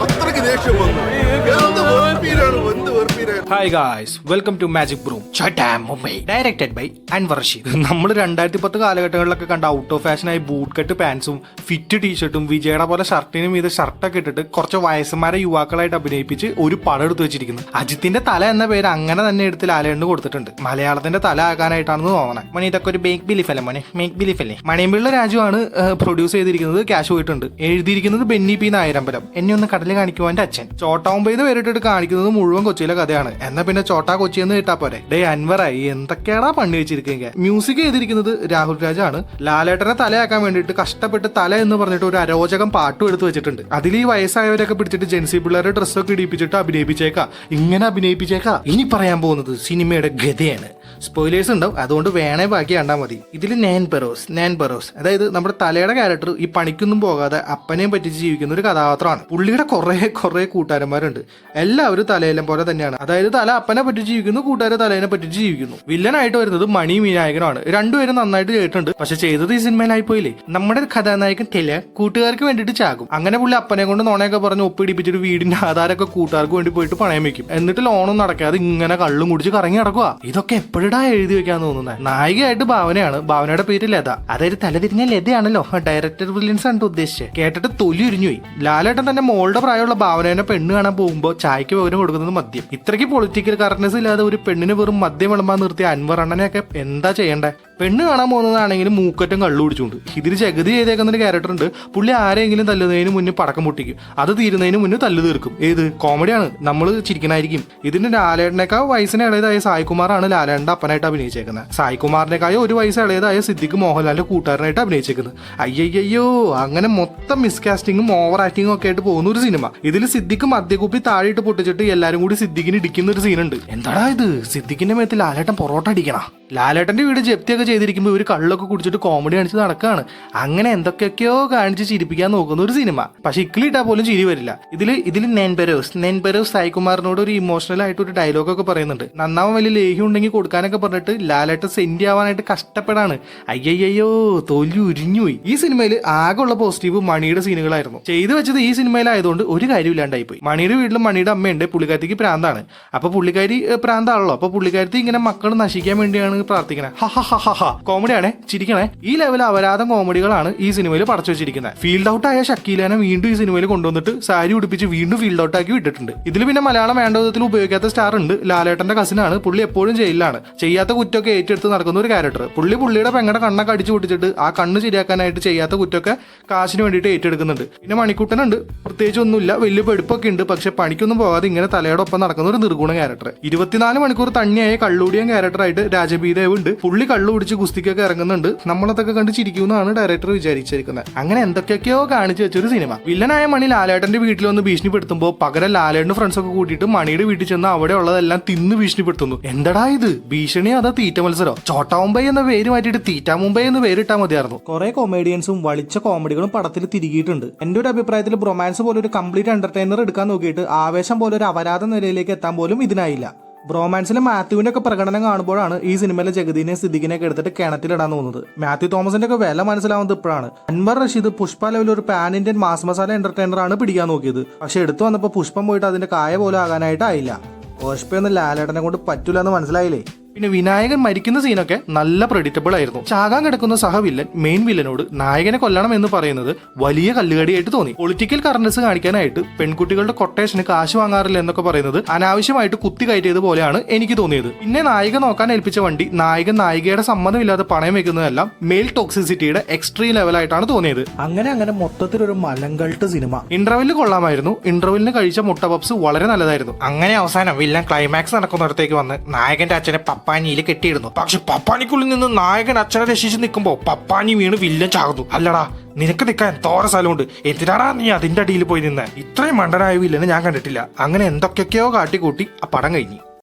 അത്രയ്ക്ക് ദേഷ്യം വന്നു. Hi guys, welcome to magic broom Mumbai. Directed by Anwar Rasheed. നമ്മൾ 2010 കാലഘട്ടങ്ങളിലൊക്കെ കണ്ട ഔട്ട് ഓഫ് ഫാഷനായി ബൂട്ട് കട്ട് പാൻസും ഫിറ്റ് ടീഷർട്ടും വിജയുടെ പോലെ ഷർട്ടിനും ഇത് ഷർട്ടൊക്കെ ഇട്ടിട്ട് കുറച്ച് വയസ്സന്മാരെ യുവാക്കളായിട്ട് അഭിനയിപ്പിച്ച് ഒരു പടം എടുത്തു വെച്ചിരിക്കുന്നു. അജിത്തിന്റെ തല എന്ന പേര് അങ്ങനെ തന്നെ എടുത്ത് ലാലേണ്ട് കൊടുത്തിട്ടുണ്ട്. മലയാളത്തിന്റെ തല ആക്കാനായിട്ടാണെന്ന് തോന്നണേ. മണി ഇതൊക്കെ ഒരു മേക്ക് ബിലീഫ് അല്ലേ മോനെ, മേക്ക് ബിലീഫ് അല്ലേ. മണിയമ്പിള്ള രാജുവാണ് പ്രൊഡ്യൂസ് ചെയ്തിരിക്കുന്നത്. ക്യാഷ് പോയിട്ടുണ്ട്. എഴുതിയിരിക്കുന്നത് ബെന്നി പി നായരമ്പലം. എന്നെ ഒന്ന് കടലിൽ കാണിക്കുവാൻ്റെ അച്ഛൻ. ചോട്ടാവുമ്പേന്ന് പേരിട്ടിട്ട് കാണിക്കുന്നത് മുഴുവൻ കൊച്ചിയിലെ കഥയാണ്. എന്നാ പിന്നെ ചോട്ടാ കൊച്ചി എന്ന് കേട്ടാ പോരെ. ഡേ അൻവറായി എന്തൊക്കെയാടാ പണി വെച്ചിരിക്കുക. മ്യൂസിക് ചെയ്തിരിക്കുന്നത് രാഹുൽ രാജാണ്. ലാലേട്ടനെ തലയാക്കാൻ വേണ്ടിയിട്ട് കഷ്ടപ്പെട്ട് തല എന്ന് പറഞ്ഞിട്ട് ഒരു അരോചകം പാട്ടും എടുത്ത് വെച്ചിട്ടുണ്ട്. അതിൽ ഈ വയസ്സായവരൊക്കെ പിടിച്ചിട്ട് ജെൻസി പിള്ളേരുടെ ഡ്രസ്സൊക്കെ ഇടിപ്പിച്ചിട്ട് അഭിനയിപ്പിച്ചേക്കാം. ഇങ്ങനെ അഭിനയിപ്പിച്ചേക്കാം. ഇനി പറയാൻ പോകുന്നത് സിനിമയുടെ ഗതയാണ്. സ്പോയിലേഴ്സ് ഉണ്ടാവും, അതുകൊണ്ട് വേണേ ബാക്കി കണ്ടാൽ മതി. ഇതിൽ നാൻ ബറോസ് അതായത് നമ്മുടെ തലയുടെ ക്യാരക്ടർ ഈ പണിക്കൊന്നും പോകാതെ അപ്പനെയും പറ്റിച്ച് ജീവിക്കുന്ന ഒരു കഥാപാത്രമാണ്. പുള്ളിയുടെ കുറെ കൂട്ടുകാരന്മാരുണ്ട്. എല്ലാവരും തലയിലും പോലെ തന്നെയാണ്. അതായത് തല അപ്പനെ പറ്റിച്ച് ജീവിക്കുന്നു, കൂട്ടുകാരെ തലേനെ പറ്റിച്ച് ജീവിക്കുന്നു. വില്ലനായിട്ട് വരുന്നത് മണി വിനായകനാണ്. രണ്ടുപേരും നന്നായിട്ട് ചെയ്തിട്ടുണ്ട്. പക്ഷെ ചെയ്തത് ഈ സിനിമയിലായി പോയില്ലേ. നമ്മുടെ കഥാനായകൻ തെല കൂട്ടുകാർക്ക് വേണ്ടിയിട്ട് ചാകും. അങ്ങനെ പുള്ളി അപ്പനെ കൊണ്ട് നോണയൊക്കെ പറഞ്ഞ് ഒപ്പിടിപ്പിച്ചിട്ട് വീടിന്റെ ആധാരമൊക്കെ കൂട്ടുകാർക്ക് വേണ്ടി പോയിട്ട് പണയം വെക്കും. എന്നിട്ട് ലോണും നടക്കാതെ ഇങ്ങനെ കള്ളും കുടിച്ച് കറങ്ങി നടക്കുക. ഇതൊക്കെ എപ്പോഴാ എഴുതി വെക്കാൻ തോന്നുന്നത്. നായികയായിട്ട് ഭാവനയാണ്. ഭാവനയുടെ പേര് ലത. അതായത് തലതിരിഞ്ഞ ലതയാണല്ലോ. ഡയറക്ടർ ബ്രില്യൻസ് ആണ് ഉദ്ദേശിച്ചത്. കേട്ടിട്ട് തൊലി ഉരിഞ്ഞുപോയി. ലാലേട്ടൻ തന്നെ മോളുടെ പ്രായമുള്ള ഭാവനേനെ പെണ്ണ് കാണാൻ പോകുമ്പോൾ ചായക്ക് പകരം കൊടുക്കുന്നത് മദ്യം. ഇത്രയ്ക്ക് പൊളിറ്റിക്കൽ കറക്റ്റ്നെസ് ഇല്ലാതെ ഒരു പെണ്ണിന് വെറും മദ്യം വിളമ്പാൻ നിർത്തിയ അൻവർ അണ്ണനെയൊക്കെ എന്താ ചെയ്യണ്ടേ. പെണ്ണ് കാണാൻ പോകുന്നതാണെങ്കിലും മൂക്കറ്റും കള്ളു കുടിച്ചുകൊണ്ട്. ഇതിൽ ജഗതി ചെയ്തേക്കുന്നൊരു ക്യാരക്ടർ ഉണ്ട്. പുള്ളി ആരെങ്കിലും തല്ലുന്നതിന് മുന്നേ പടക്കം പൊട്ടിക്കും. അത് തീരുന്നതിന് മുന്നേ തല്ലു തീർക്കും. ഏത് കോമഡിയാണ്, നമ്മൾ ചിരിക്കണായിരിക്കും. ഇതിന് ലാലേട്ടനേക്കാൾ വയസ്സിന് ഇളയതായ സായികുമാറാണ് ലാലേട്ടൻ്റെ അപ്പനായിട്ട് അഭിനയിച്ചേക്കുന്നത്. സായികുമാറിനേക്കാൾ ഒരു വയസ്സ് ഇളയതായ സിദ്ദിഖ് മോഹൻലാലിന്റെ കൂട്ടുകാരനായിട്ട് അഭിനയിച്ചേക്കുന്നത്. അയ്യയ്യോ, അങ്ങനെ മൊത്തം മിസ്കാസ്റ്റിങ്ങും ഓവർ ആക്ടിങ്ങും ഒക്കെ ആയിട്ട് പോകുന്ന ഒരു സിനിമ. ഇതിൽ സിദ്ദിഖ് മദ്യക്കുപ്പി താഴെയിട്ട് പൊട്ടിച്ചിട്ട് എല്ലാരും കൂടി സിദ്ദിഖിന് ഇടിക്കുന്ന ഒരു സീനുണ്ട്. എന്താടാ ഇത്, സിദ്ദിഖിന്റെ മേത്ത് ലാലേട്ടൻ പൊറോട്ട അടിക്കണ. ലാലേട്ടന്റെ വീട് ജപ്തിയൊക്കെ ചെയ്തിരിക്കുമ്പോൾ ഇവർ കള്ളൊക്കെ കുടിച്ചിട്ട് കോമഡി കാണിച്ച് നടക്കുകയാണ്. അങ്ങനെ എന്തൊക്കെയൊക്കെയോ കാണിച്ച് ചിരിപ്പിക്കാൻ നോക്കുന്ന ഒരു സിനിമ. പക്ഷെ ഇക്കിളിട്ടാൽ പോലും ചിരി വരില്ല. ഇതിൽ നെൻബെരോസ് സായികുമാറിനോട് ഒരു ഇമോഷണൽ ആയിട്ട് ഒരു ഡയലോഗൊക്കെ പറയുന്നുണ്ട്. നന്നാവാൻ വലിയ ലേഹ്യം ഉണ്ടെങ്കിൽ കൊടുക്കാനൊക്കെ പറഞ്ഞിട്ട് ലാലേട്ടൻ സെൻഡ് ആവാനായിട്ട് കഷ്ടപ്പെടാണ്. അയ്യയ്യോ, തൊലി ഉരിഞ്ഞുപോയി. ഈ സിനിമയിൽ ആകെ ഉള്ള പോസിറ്റീവ് മണിയുടെ സീനുകളായിരുന്നു. ചെയ്തു വെച്ചത് ഈ സിനിമയിലായതുകൊണ്ട് ഒരു കാര്യമില്ലാണ്ടായി പോയി. മണിയുടെ വീട്ടിലും മണിയുടെ അമ്മയുണ്ട്. പുള്ളിക്കാരിക്ക് പ്രാന്താണ്. അപ്പൊ പുള്ളിക്കാരി പ്രാന്താണല്ലോ. അപ്പൊ പുള്ളിക്കാരത്തി ഇങ്ങനെ മക്കൾ നശിക്കാൻ വേണ്ടിയാണ് പ്രാർത്ഥിക്കണേ. കോമഡിയാണേ, ചിരിക്കണേ. ഈ ലെവൽ അപരാധം കോമഡികളാണ് ഈ സിനിമയിൽ പടച്ചു വെച്ചിരിക്കുന്നത്. ഫീൽഡ് ഔട്ട് ആയ ഷക്കീലാനെ വീണ്ടും ഈ സിനിമയിൽ കൊണ്ടുവന്നിട്ട് സാരി ഉടുപ്പിച്ച് വീണ്ടും ഫീൽഡ് ഔട്ട് ആക്കി വിട്ടിട്ടുണ്ട്. ഇതിൽ പിന്നെ മലയാളം വേണ്ട വിധത്തിൽ ഉപയോഗിക്കാത്ത സ്റ്റാർ ഉണ്ട്. ലാലേട്ടന്റെ കസിനാണ്. പുള്ളി എപ്പോഴും ജയിലിലാണ്. ചെയ്യാത്ത കുറ്റമൊക്കെ ഏറ്റെടുത്ത് നടക്കുന്ന ഒരു ക്യാരക്ടർ. പുള്ളിയുടെ പെങ്ങളുടെ കണ്ണൊക്കെ അടിച്ചു പൊട്ടിച്ചിട്ട് ആ കണ്ണ് ശരിയാക്കാനായിട്ട് ചെയ്യാത്ത കുറ്റമൊക്കെ കാശിന് വേണ്ടിയിട്ട് ഏറ്റെടുക്കുന്നുണ്ട്. പിന്നെ മണിക്കുട്ടനുണ്ട്. പ്രത്യേകിച്ച് ഒന്നുമില്ല, വലിയ പെടുപ്പൊക്കെ ഉണ്ട്. പക്ഷെ പണിക്കൊന്നും പോകാതെ ഇങ്ങനെ തലയുടെ ഒപ്പം നടക്കുന്ന ഒരു നിർഗുണ ക്യാരക്ടർ. 24 മണിക്കൂർ തണ്ണിയായ കള്ളുടിയൻ ക്യാരക്ടറായിട്ട് രാജബീദേവ് ഉണ്ട്. പുള്ളി കള്ളു കുടിച്ച് കുസ്തിക്കൊക്കെ ഇറങ്ങുന്നുണ്ട്. നമ്മളതൊക്കെ കണ്ട് ചിരിക്കുമെന്നാണ് ഡയറക്ടർ വിചാരിച്ചിരിക്കുന്നത്. അങ്ങനെ എന്തൊക്കെയൊക്കെയോ കാണിച്ചു വെച്ചൊരു സിനിമ. വില്ലനായ മണി ലാലേട്ടന്റെ വീട്ടിൽ വന്ന് ഭീഷണിപ്പെടുത്തുമ്പോൾ പകരം ലാലേട്ടന്റെ ഫ്രണ്ട്സ് ഒക്കെ കൂട്ടിയിട്ട് മണിയുടെ വീട്ടിൽ ചെന്ന് അവിടെ ഉള്ളതെല്ലാം തിന്ന് ഭീഷണിപ്പെടുത്തുന്നു. എന്താടാ ഇത്, ഭീഷണിയോ അതോ തീറ്റ മത്സരോ? ചോട്ടാ മുംബൈ എന്ന പേര് മാറ്റിയിട്ട് തീറ്റ മുംബൈ എന്ന് പേരിട്ടാൽ മതിയായിരുന്നു. കുറെ കൊമേഡിയൻസും വളിച്ച കോമഡികളും പടത്തിൽ തിരികിയിട്ടുണ്ട്. എന്റെ ഒരു അഭിപ്രായത്തിൽ ബ്രൊമാൻസ് പോലെ ഒരു കംപ്ലീറ്റ് എന്റർടൈനർ എടുക്കാൻ നോക്കിയിട്ട് ആവേശം പോലെ ഒരു അപരാധ നിലയിലേക്ക് എത്താൻ പോലും ഇതിനായില്ല. ബ്രോമാൻസിലെ മാത്യുവിന്റെ ഒക്കെ പ്രകടനം കാണുമ്പോഴാണ് ഈ സിനിമയിലെ ജഗദീനെ സിദ്ദിഖിനെയൊക്കെ എടുത്തിട്ട് കിണറ്റിലിടാൻ തോന്നുന്നത്. മാത്യു തോമസിന്റെ ഒക്കെ വില മനസ്സിലാവുന്നത് ഇപ്പോഴാണ്. അൻവർ റഷീദ് പുഷ്പ ലെവൽ ഒരു pan Indian mass masala entertainer ആണ് പിടിക്കാൻ നോക്കിയത്. പക്ഷെ എടുത്തു വന്നപ്പോൾ പുഷ്പം പോയിട്ട് അതിന്റെ കായ പോലും ആകാനായിട്ടായില്ല. പുഷ്പയൊന്നും ലാലേട്ടനെ കൊണ്ട് പറ്റൂല എന്ന് മനസ്സിലായില്ലേ. പിന്നെ വിനായകൻ മരിക്കുന്ന സീനൊക്കെ നല്ല പ്രഡിക്റ്റബിൾ ആയിരുന്നു. ചാകാൻ കിടക്കുന്ന സഹവില്ലൻ മെയിൻ വില്ലനോട് നായകനെ കൊല്ലണം എന്ന് പറയുന്നത് വലിയ കല്ലുകടിയായിട്ട് തോന്നി. പൊളിറ്റിക്കൽ കറൻസ് കാണിക്കാനായിട്ട് പെൺകുട്ടികളുടെ കൊട്ടേഷന് കാശ് വാങ്ങാറില്ല എന്നൊക്കെ പറയുന്നത് അനാവശ്യമായിട്ട് കുത്തി കയറ്റിയത് പോലെയാണ് എനിക്ക് തോന്നിയത്. പിന്നെ നായിക നോക്കാൻ ഏൽപ്പിച്ച വണ്ടി നായകൻ നായികയുടെ സമ്മതമില്ലാതെ പണയം വെക്കുന്നതെല്ലാം മെയിൽ ടോക്സിസിറ്റിയുടെ എക്സ്ട്രീം ലെവലായിട്ടാണ് തോന്നിയത്. അങ്ങനെ മൊത്തത്തിലൊരു മലങ്കൾട്ട് സിനിമ. ഇന്റർവെല്ലിൽ കൊള്ളാമായിരുന്നു. ഇന്റർവെല്ലിന് കഴിച്ച മുട്ട പപ്സ് വളരെ നല്ലതായിരുന്നു. അങ്ങനെ അവസാനം വില്ലൻ ക്ലൈമാക്സ് നടക്കുന്നിടത്തേക്ക് വന്ന് നായകന്റെ അച്ഛനെ പപ്പാനിയിൽ കെട്ടിയിടുന്നു. പക്ഷെ പപ്പാനിക്കുള്ളിൽ നിന്ന് നായകൻ അച്ഛനെ രക്ഷിച്ച് നിൽക്കുമ്പോ പപ്പാനി വീണ് വില്ലൻ ചാകുന്നു. അല്ലടാ, നിനക്ക് നിൽക്കാൻ തോറ സ്ഥലമുണ്ട്, എന്തിനാടാ നീ അതിന്റെ അടിയിൽ പോയി നിന്ന്? ഇത്രയും മണ്ടനായ വില്ലനെ ഞാൻ കണ്ടിട്ടില്ല. അങ്ങനെ എന്തൊക്കെയൊക്കെയോ കാട്ടിക്കൂട്ടി ആ പടം കഴിഞ്ഞു.